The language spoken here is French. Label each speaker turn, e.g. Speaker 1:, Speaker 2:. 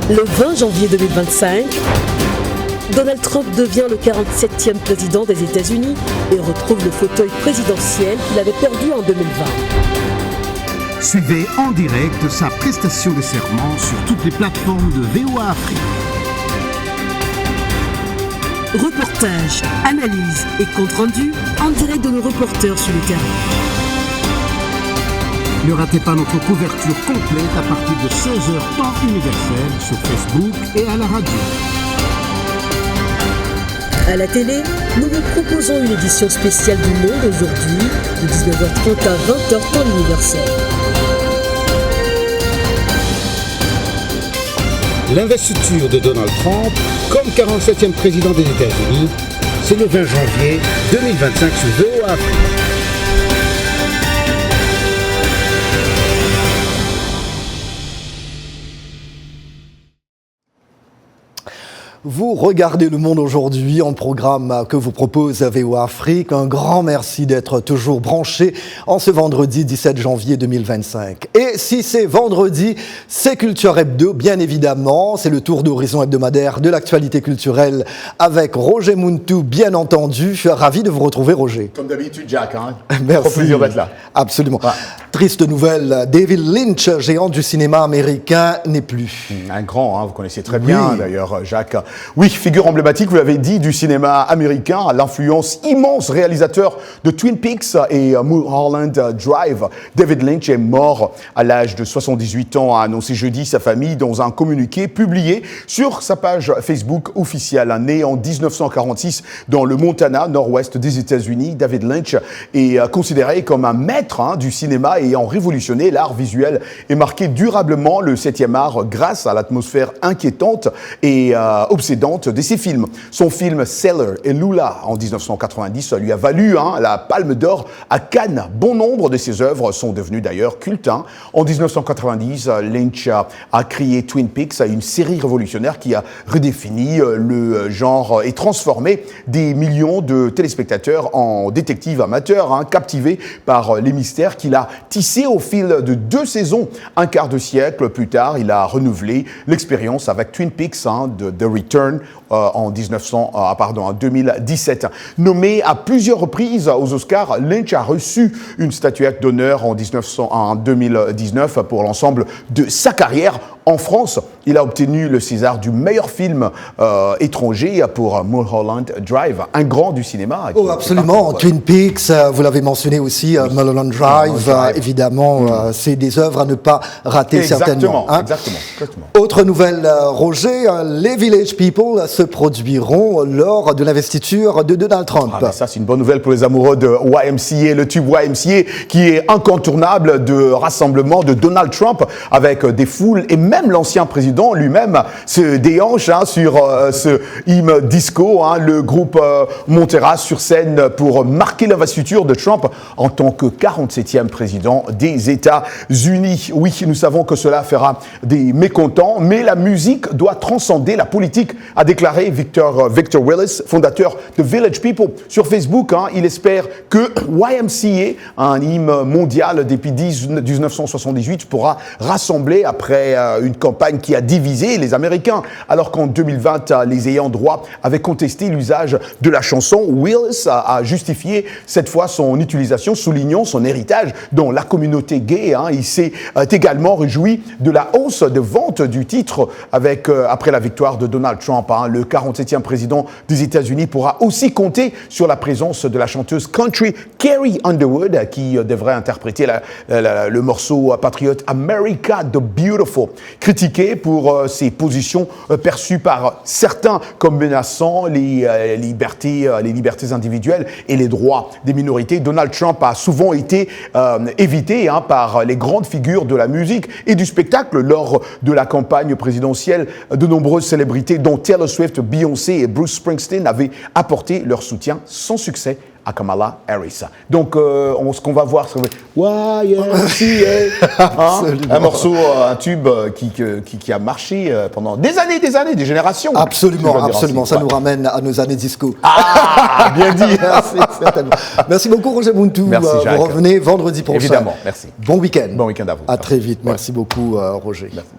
Speaker 1: Le 20 janvier 2025, Donald Trump devient le 47e président des États-Unis et retrouve le fauteuil présidentiel qu'il avait perdu en 2020.
Speaker 2: Suivez en direct sa prestation de serment sur toutes les plateformes de VOA Afrique.
Speaker 1: Reportages, analyses et comptes rendus en direct de nos reporters sur le terrain.
Speaker 2: Ne ratez pas notre couverture complète à partir de 16h temps universel sur Facebook et à la radio.
Speaker 1: À la télé, nous vous proposons une édition spéciale du Monde aujourd'hui, de 19h30 à 20h temps universel.
Speaker 2: L'investiture de Donald Trump comme 47e président des États-Unis, c'est le 20 janvier 2025 sur VOA Afrique.
Speaker 3: Vous regardez Le Monde aujourd'hui, en programme que vous propose VOA Afrique. Un grand merci d'être toujours branché en ce vendredi 17 janvier 2025. Et si c'est vendredi, c'est Culture Hebdo, bien évidemment. C'est le tour d'horizon hebdomadaire de l'actualité culturelle avec Roger Muntu, bien entendu. Je suis ravi de vous retrouver, Roger.
Speaker 4: Comme d'habitude, Jack.
Speaker 3: Merci.
Speaker 4: Trop plaisir d'être là.
Speaker 3: Absolument.
Speaker 4: Ouais.
Speaker 3: Triste nouvelle, David Lynch, géant du cinéma américain, n'est plus.
Speaker 4: Un grand, vous connaissez très bien d'ailleurs, Jacques. Oui, figure emblématique, vous l'avez dit, du cinéma américain, à l'influence immense, réalisateur de Twin Peaks et Mulholland Drive. David Lynch est mort à l'âge de 78 ans, a annoncé jeudi sa famille dans un communiqué publié sur sa page Facebook officielle. Né en 1946 dans le Montana, nord-ouest des États-Unis, David Lynch est considéré comme un maître du cinéma ayant révolutionné l'art visuel et marqué durablement le 7e art grâce à l'atmosphère inquiétante et obsédante de ses films. Son film Sailor et Lula en 1990 lui a valu la Palme d'Or à Cannes. Bon nombre de ses œuvres sont devenues d'ailleurs cultes. En 1990, Lynch a créé Twin Peaks, une série révolutionnaire qui a redéfini le genre et transformé des millions de téléspectateurs en détectives amateurs, captivés par les mystères qu'il a tissés au fil de 2 saisons. Un quart de siècle plus tard, il a renouvelé l'expérience avec Twin Peaks de The Return en 2017. Nommé à plusieurs reprises aux Oscars, Lynch a reçu une statuette d'honneur en 2019 pour l'ensemble de sa carrière. En France, il a obtenu le César du meilleur film étranger pour Mulholland Drive, un grand du cinéma.
Speaker 3: Oh, absolument. Twin Peaks, vous l'avez mentionné aussi, Mulholland Drive, évidemment, c'est des œuvres à ne pas rater certainement.
Speaker 4: Exactement.
Speaker 3: Autre nouvelle, Roger, les Village People se produiront lors de l'investiture de Donald Trump.
Speaker 4: Ça, c'est une bonne nouvelle pour les amoureux de YMCA, le tube YMCA, qui est incontournable de rassemblement de Donald Trump avec des foules et même l'ancien président lui-même se déhanche sur ce hymne disco. Le groupe montera sur scène pour marquer l'investiture de Trump en tant que 47e président des États-Unis. Oui, nous savons que cela fera des mécontents, mais la musique doit transcender la politique, a déclaré Victor Willis, fondateur de Village People. Sur Facebook, il espère que YMCA, un hymne mondial depuis 1978, pourra rassembler après une campagne qui a divisé les Américains. Alors qu'en 2020, les ayants droit avaient contesté l'usage de la chanson, Willis a justifié cette fois son utilisation, soulignant son héritage dans la communauté gay. Il s'est également réjoui de la hausse de vente du titre après la victoire de Donald Trump. Le 47e président des États-Unis pourra aussi compter sur la présence de la chanteuse country Carrie Underwood qui devrait interpréter le morceau patriote America the Beautiful. Critiqué pour ses positions perçues par certains comme menaçant les libertés individuelles et les droits des minorités, Donald Trump a souvent été évité par les grandes figures de la musique et du spectacle lors de la campagne présidentielle. De nombreuses célébrités dont Taylor Swift, Beyoncé et Bruce Springsteen avaient apporté leur soutien sans succès à Kamala Harris. Donc, ce qu'on va voir, c'est YMCA, un morceau, un tube qui a marché pendant des années, des générations.
Speaker 3: Absolument. Ça nous ramène à nos années disco.
Speaker 4: Ah, bien dit.
Speaker 3: Merci beaucoup, Roger Muntu.
Speaker 4: Merci, Jacques.
Speaker 3: Vous revenez vendredi prochain.
Speaker 4: Évidemment, merci.
Speaker 3: Bon week-end.
Speaker 4: Bon week-end à vous.
Speaker 3: À très vite. Merci beaucoup, Roger.
Speaker 4: Merci.